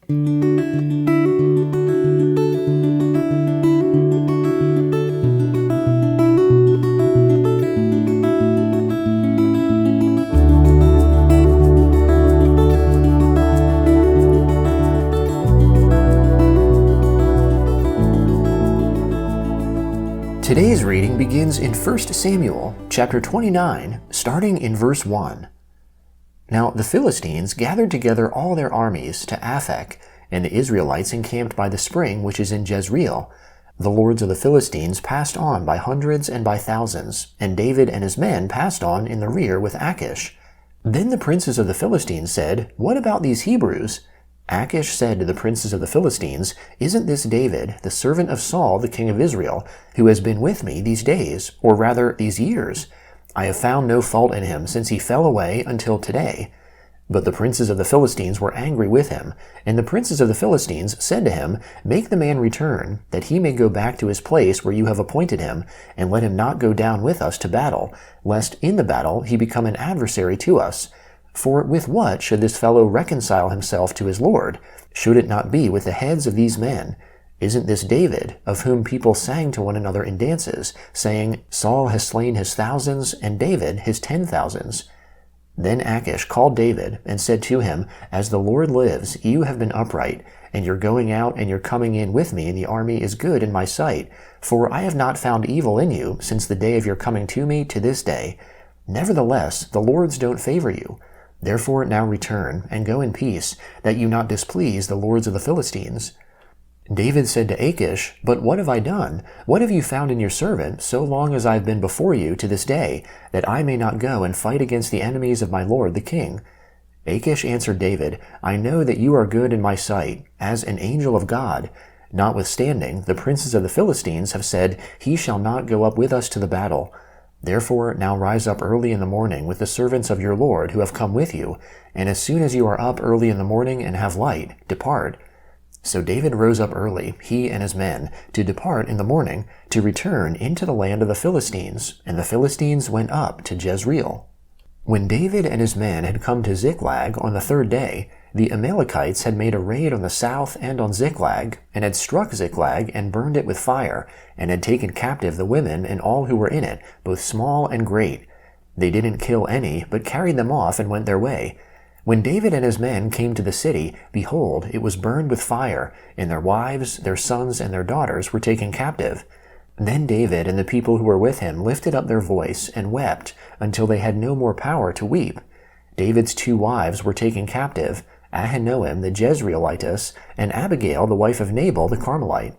Today's reading begins in 1 Samuel, chapter 29, starting in verse 1. Now the Philistines gathered together all their armies to Aphek, and the Israelites encamped by the spring which is in Jezreel. The lords of the Philistines passed on by hundreds and by thousands, and David and his men passed on in the rear with Achish. Then the princes of the Philistines said, "What about these Hebrews?" Achish said to the princes of the Philistines, "Isn't this David, the servant of Saul, the king of Israel, who has been with me these days, or rather these years? I have found no fault in him since he fell away until today." But the princes of the Philistines were angry with him, and the princes of the Philistines said to him, "Make the man return, that he may go back to his place where you have appointed him, and let him not go down with us to battle, lest in the battle he become an adversary to us. For with what should this fellow reconcile himself to his Lord? Should it not be with the heads of these men? Isn't this David, of whom people sang to one another in dances, saying, 'Saul has slain his thousands, and David his 10,000s?'" Then Achish called David and said to him, "As the Lord lives, you have been upright, and your going out and your coming in with me in the army is good in my sight, for I have not found evil in you since the day of your coming to me to this day. Nevertheless, the lords don't favor you. Therefore now return, and go in peace, that you not displease the lords of the Philistines." David said to Achish, "But what have I done? What have you found in your servant, so long as I have been before you to this day, that I may not go and fight against the enemies of my lord the king?" Achish answered David, "I know that you are good in my sight, as an angel of God. Notwithstanding, the princes of the Philistines have said, 'He shall not go up with us to the battle.' Therefore now rise up early in the morning with the servants of your Lord who have come with you, and as soon as you are up early in the morning and have light, depart." So David rose up early, he and his men, to depart in the morning, to return into the land of the Philistines, and the Philistines went up to Jezreel. When David and his men had come to Ziklag on the third day, the Amalekites had made a raid on the south and on Ziklag, and had struck Ziklag and burned it with fire, and had taken captive the women and all who were in it, both small and great. They didn't kill any, but carried them off and went their way. When David and his men came to the city, behold, it was burned with fire, and their wives, their sons, and their daughters were taken captive. Then David and the people who were with him lifted up their voice and wept until they had no more power to weep. David's 2 wives were taken captive, Ahinoam the Jezreelitess, and Abigail the wife of Nabal the Carmelite.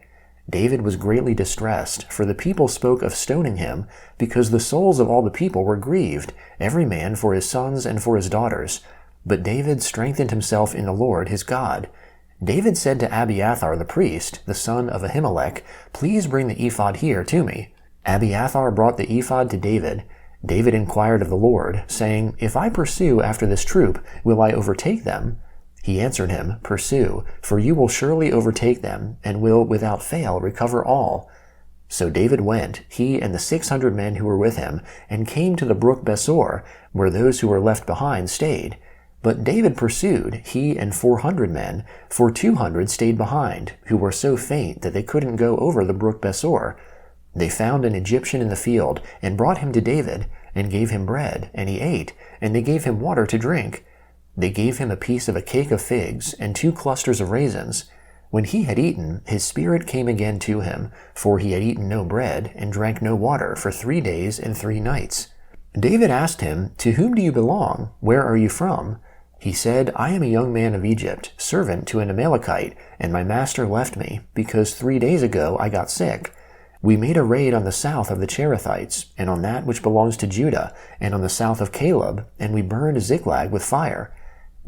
David was greatly distressed, for the people spoke of stoning him, because the souls of all the people were grieved, every man for his sons and for his daughters. But David strengthened himself in the Lord his God. David said to Abiathar the priest, the son of Ahimelech, "Please bring the ephod here to me." Abiathar brought the ephod to David. David inquired of the Lord, saying, "If I pursue after this troop, will I overtake them?" He answered him, "Pursue, for you will surely overtake them, and will without fail recover all." So David went, he and the 600 men who were with him, and came to the brook Besor, where those who were left behind stayed. But David pursued, he and 400 men, for 200 stayed behind, who were so faint that they couldn't go over the brook Besor. They found an Egyptian in the field, and brought him to David, and gave him bread, and he ate, and they gave him water to drink. They gave him a piece of a cake of figs, and 2 clusters of raisins. When he had eaten, his spirit came again to him, for he had eaten no bread, and drank no water for 3 days and 3 nights. David asked him, "To whom do you belong? Where are you from?" He said, "I am a young man of Egypt, servant to an Amalekite, and my master left me, because 3 days ago I got sick. We made a raid on the south of the Cherethites, and on that which belongs to Judah, and on the south of Caleb, and we burned Ziklag with fire."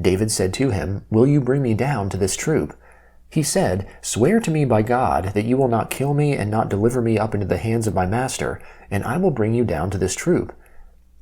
David said to him, "Will you bring me down to this troop?" He said, "Swear to me by God that you will not kill me and not deliver me up into the hands of my master, and I will bring you down to this troop."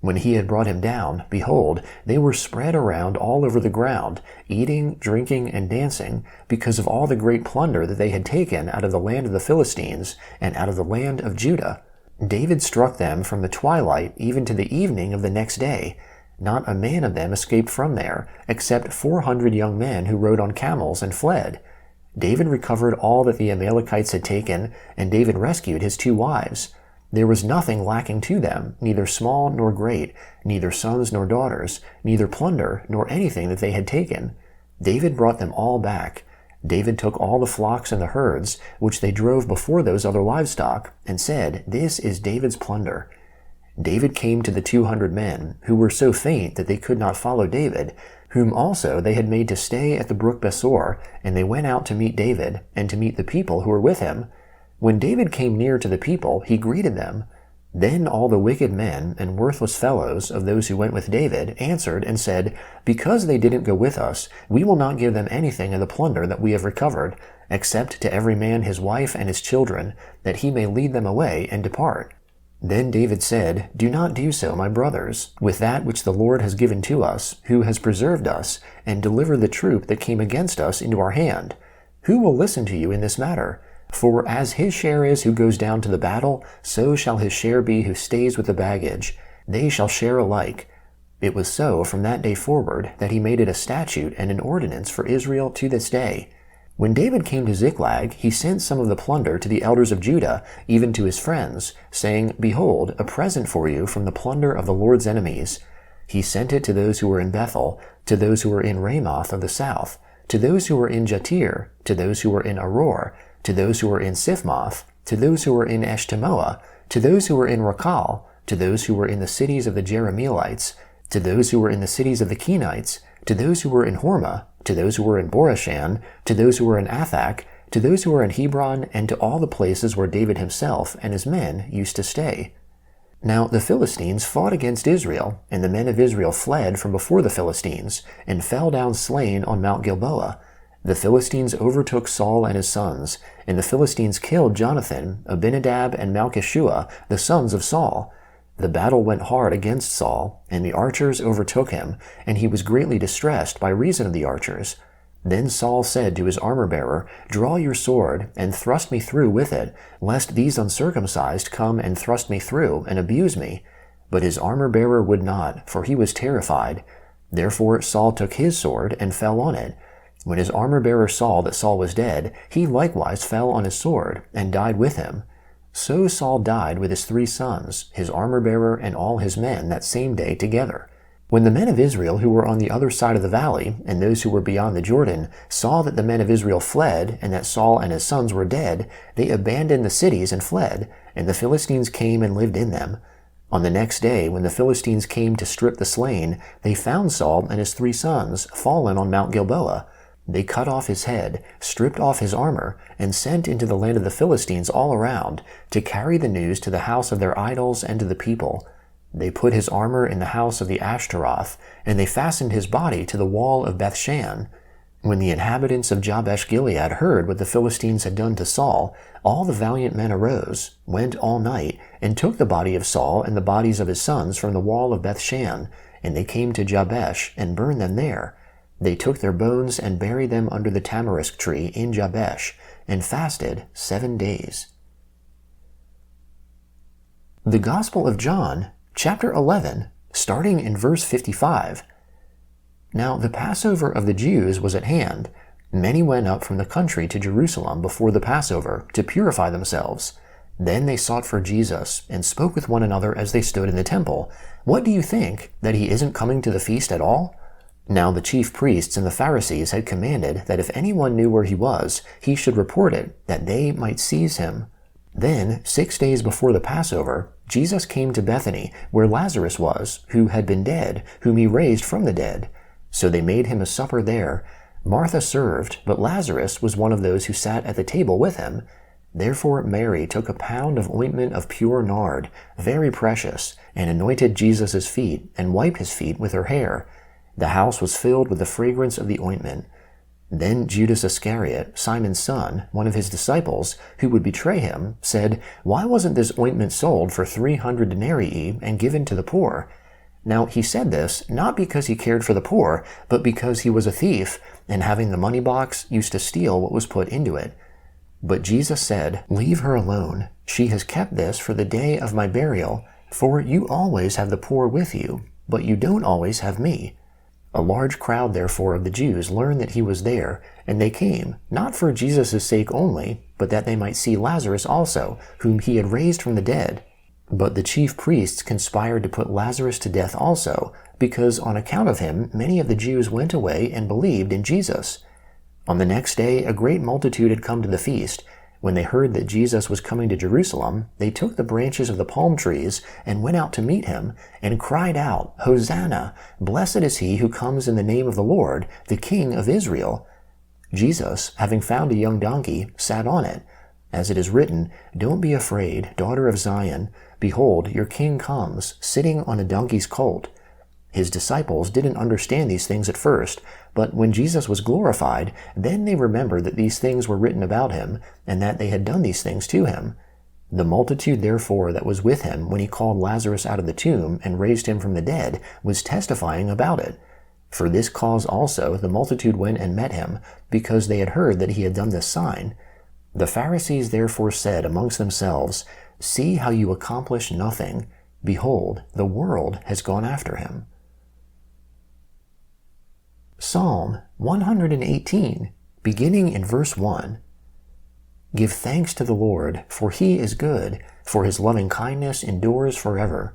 When he had brought him down, behold, they were spread around all over the ground, eating, drinking, and dancing, because of all the great plunder that they had taken out of the land of the Philistines and out of the land of Judah. David struck them from the twilight even to the evening of the next day. Not a man of them escaped from there, except 400 young men who rode on camels and fled. David recovered all that the Amalekites had taken, and David rescued his 2 wives. There was nothing lacking to them, neither small nor great, neither sons nor daughters, neither plunder nor anything that they had taken. David brought them all back. David took all the flocks and the herds, which they drove before those other livestock, and said, "This is David's plunder." David came to the 200 men, who were so faint that they could not follow David, whom also they had made to stay at the brook Besor, and they went out to meet David, and to meet the people who were with him. When David came near to the people, he greeted them. Then all the wicked men and worthless fellows of those who went with David answered and said, "Because they didn't go with us, we will not give them anything of the plunder that we have recovered, except to every man his wife and his children, that he may lead them away and depart." Then David said, "Do not do so, my brothers, with that which the Lord has given to us, who has preserved us, and delivered the troop that came against us into our hand. Who will listen to you in this matter? For as his share is who goes down to the battle, so shall his share be who stays with the baggage. They shall share alike." It was so from that day forward that he made it a statute and an ordinance for Israel to this day. When David came to Ziklag, he sent some of the plunder to the elders of Judah, even to his friends, saying, "Behold, a present for you from the plunder of the Lord's enemies." He sent it to those who were in Bethel, to those who were in Ramoth of the south, to those who were in Jatir, to those who were in Aror, to those who were in Siphmoth, to those who were in Eshtemoa, to those who were in Rakal, to those who were in the cities of the Jerahmeelites, to those who were in the cities of the Kenites, to those who were in Hormah, to those who were in Borashan, to those who were in Athak, to those who were in Hebron, and to all the places where David himself and his men used to stay. Now the Philistines fought against Israel, and the men of Israel fled from before the Philistines, and fell down slain on Mount Gilboa. The Philistines overtook Saul and his sons, and the Philistines killed Jonathan, Abinadab, and Malchishua, the sons of Saul. The battle went hard against Saul, and the archers overtook him, and he was greatly distressed by reason of the archers. Then Saul said to his armor-bearer, "Draw your sword, and thrust me through with it, lest these uncircumcised come and thrust me through, and abuse me." But his armor-bearer would not, for he was terrified. Therefore Saul took his sword, and fell on it. When his armor-bearer saw that Saul was dead, he likewise fell on his sword, and died with him. So Saul died with his 3 sons, his armor-bearer, and all his men that same day together. When the men of Israel who were on the other side of the valley, and those who were beyond the Jordan, saw that the men of Israel fled, and that Saul and his sons were dead, they abandoned the cities and fled, and the Philistines came and lived in them. On the next day, when the Philistines came to strip the slain, they found Saul and his 3 sons fallen on Mount Gilboa. They cut off his head, stripped off his armor, and sent into the land of the Philistines all around, to carry the news to the house of their idols and to the people. They put his armor in the house of the Ashtaroth, and they fastened his body to the wall of Bethshan. When the inhabitants of Jabesh-Gilead heard what the Philistines had done to Saul, all the valiant men arose, went all night, and took the body of Saul and the bodies of his sons from the wall of Bethshan, and they came to Jabesh, and burned them there. They took their bones and buried them under the tamarisk tree in Jabesh, and fasted 7 days. The Gospel of John, chapter 11, starting in verse 55. Now the Passover of the Jews was at hand. Many went up from the country to Jerusalem before the Passover to purify themselves. Then they sought for Jesus, and spoke with one another as they stood in the temple, "What do you think, that he isn't coming to the feast at all?" Now the chief priests and the Pharisees had commanded that if anyone knew where he was, he should report it, that they might seize him. Then, 6 days before the Passover, Jesus came to Bethany, where Lazarus was, who had been dead, whom he raised from the dead. So they made him a supper there. Martha served, but Lazarus was one of those who sat at the table with him. Therefore Mary took a pound of ointment of pure nard, very precious, and anointed Jesus' feet, and wiped his feet with her hair. The house was filled with the fragrance of the ointment. Then Judas Iscariot, Simon's son, one of his disciples, who would betray him, said, "Why wasn't this ointment sold for 300 denarii and given to the poor?" Now he said this not because he cared for the poor, but because he was a thief, and having the money box, used to steal what was put into it. But Jesus said, "Leave her alone. She has kept this for the day of my burial, for you always have the poor with you, but you don't always have me." A large crowd therefore of the Jews learned that he was there, and they came, not for Jesus' sake only, but that they might see Lazarus also, whom he had raised from the dead. But the chief priests conspired to put Lazarus to death also, because on account of him many of the Jews went away and believed in Jesus. On the next day a great multitude had come to the feast. When they heard that Jesus was coming to Jerusalem, they took the branches of the palm trees and went out to meet him, and cried out, "Hosanna! Blessed is he who comes in the name of the Lord, the King of Israel." Jesus, having found a young donkey, sat on it. As it is written, "Don't be afraid, daughter of Zion. Behold, your king comes, sitting on a donkey's colt." His disciples didn't understand these things at first, but when Jesus was glorified, then they remembered that these things were written about him, and that they had done these things to him. The multitude therefore that was with him when he called Lazarus out of the tomb and raised him from the dead was testifying about it. For this cause also the multitude went and met him, because they had heard that he had done this sign. The Pharisees therefore said amongst themselves, "See how you accomplish nothing. Behold, the world has gone after him." Psalm 118, beginning in verse 1. Give thanks to the Lord, for he is good, for his loving kindness endures forever.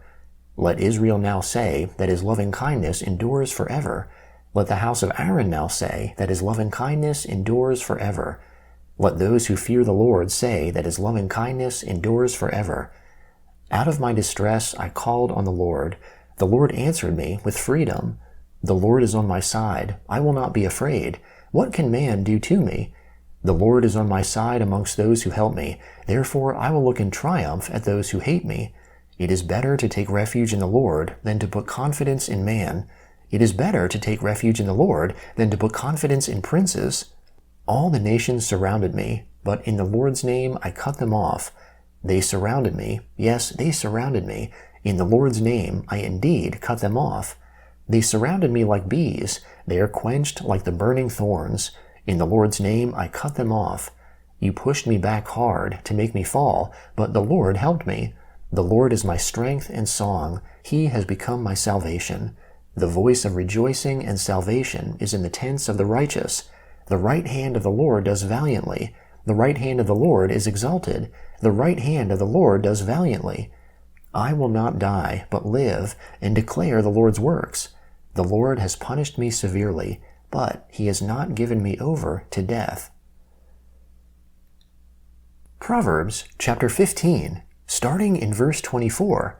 Let Israel now say that his loving kindness endures forever. Let the house of Aaron now say that his loving kindness endures forever. Let those who fear the Lord say that his loving kindness endures forever. Out of my distress I called on the Lord. The Lord answered me with freedom. The Lord is on my side. I will not be afraid. What can man do to me? The Lord is on my side amongst those who help me. Therefore I will look in triumph at those who hate me. It is better to take refuge in the Lord than to put confidence in man. It is better to take refuge in the Lord than to put confidence in princes. All the nations surrounded me, but in the Lord's name I cut them off. They surrounded me. Yes, they surrounded me. In the Lord's name I indeed cut them off. They surrounded me like bees. They are quenched like the burning thorns. In the Lord's name I cut them off. You pushed me back hard to make me fall, but the Lord helped me. The Lord is my strength and song. He has become my salvation. The voice of rejoicing and salvation is in the tents of the righteous. The right hand of the Lord does valiantly. The right hand of the Lord is exalted. The right hand of the Lord does valiantly. I will not die, but live, and declare the Lord's works. The Lord has punished me severely, but he has not given me over to death. Proverbs chapter 15, starting in verse 24.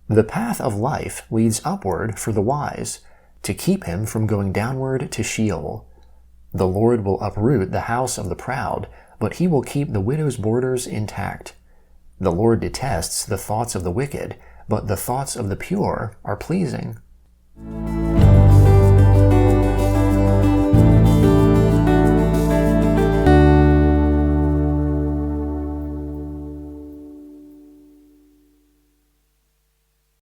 The path of life leads upward for the wise, to keep him from going downward to Sheol. The Lord will uproot the house of the proud, but he will keep the widow's borders intact. The Lord detests the thoughts of the wicked, but the thoughts of the pure are pleasing.